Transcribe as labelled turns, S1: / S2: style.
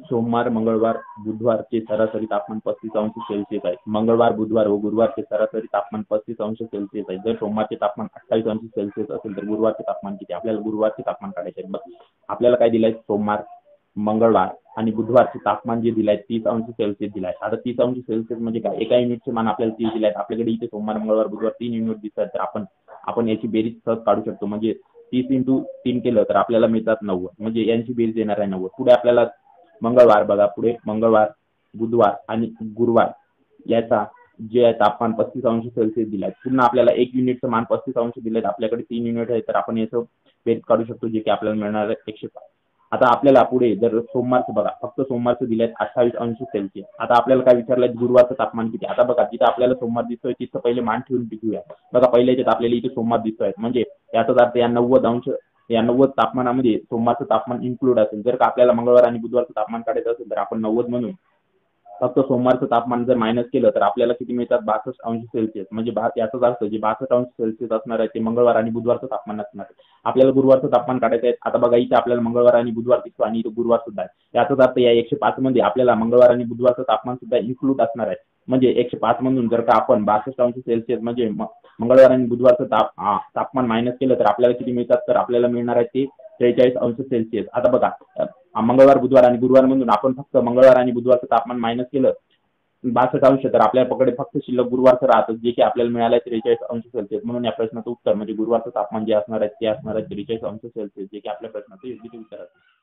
S1: सोमवार, मंगळवार, बुधवारचे सरासरी तापमान 35°C आहे. मंगळवार, बुधवार व गुरुवारचे सरासरी तापमान 35°C आहे. जर सोमवारचे तापमान 28°C असेल तर गुरुवारचे तापमान किती? आपल्याला गुरुवारचे तापमान काढायचे आहे. बघ आपल्याला काय दिलंय? सोमवार, मंगळवार आणि बुधवारचे तापमान जे दिलंय 30°C दिलंय. आता 30°C म्हणजे काय? एका युनिटचे मान आपल्याला 30 दिले आहेत. आपल्याकडे इथे सोमवार, मंगळवार, बुधवार 3 युनिट दिसतात. तर आपण याची बेरीज सहज काढू शकतो. म्हणजे 30 × 3 केलं तर आपल्याला मिळतात 90. म्हणजे यांची बेरीज येणार आहे 90. पुढे आपल्याला मंगळवार बघा, पुढे मंगळवार, बुधवार आणि गुरुवार याचा जे आहे तापमान 35°C दिलाय. पुन्हा आपल्याला एक युनिटचं मान 35° दिलेत. आपल्याकडे 3 युनिट आहे तर आपण याचं बेरीज काढू शकतो जे की आपल्याला मिळणार आहे 105. आता आपल्याला पुढे जर सोमवारचं बघा, फक्त सोमवारचं दिलंय 28°C. आता आपल्याला काय विचारलंय? गुरुवारचं तापमान किती? आता बघा जिथं आपल्याला सोमवार दिसतोय तिथं पहिले मान ठेवून टिकूया. बघा पहिल्या याच्यात आपल्याला इथे सोमवार दिसतोय म्हणजे याचाच अर्थ या 90 तापमानामध्ये सोमवारचं तापमान इन्क्लूड असेल. जर का आपल्याला मंगळवार आणि बुधवारचं तापमान काढायचं असेल तर आपण 90 म्हणून फक्त सोमवारचं तापमान जर मायनस केलं तर आपल्याला किती मिळतात? 62°C. म्हणजे याचाच अर्थ जे 62°C असणार आहे ते मंगळवार आणि बुधवारचं तापमान असणार आहे. आपल्याला गुरुवारचं तापमान काढायचं आहे. आता बघा इथे आपल्याला मंगळवार आणि बुधवार दिसतो आणि इथे गुरुवार सुद्धा आहे. याचाच अर्थ या 105 मध्ये आपल्याला मंगळवार आणि बुधवारचं तापमान सुद्धा इन्क्लूड असणार आहे. म्हणजे 105 म्हणून जर का आपण 62°C म्हणजे मंगळवार आणि बुधवारचं तापमान मायनस केलं तर आपल्याला किती मिळतात? तर आपल्याला मिळणार आहे ते 43°C. आता बघा मंगळवार, बुधवार आणि गुरुवार म्हणून आपण फक्त मंगळवार आणि बुधवारचं तापमान मायनस केलं 62°, तर आपल्याकडे फक्त शिल्लक गुरुवारचं राहतं जे की आपल्याला मिळालं आहे 43°C. म्हणून या प्रश्नाचं उत्तर म्हणजे गुरुवारचं तापमान जे असणार आहे ते असणार आहे 43°C जे की आपल्या प्रश्नाचं योग्य उत्तर असेल.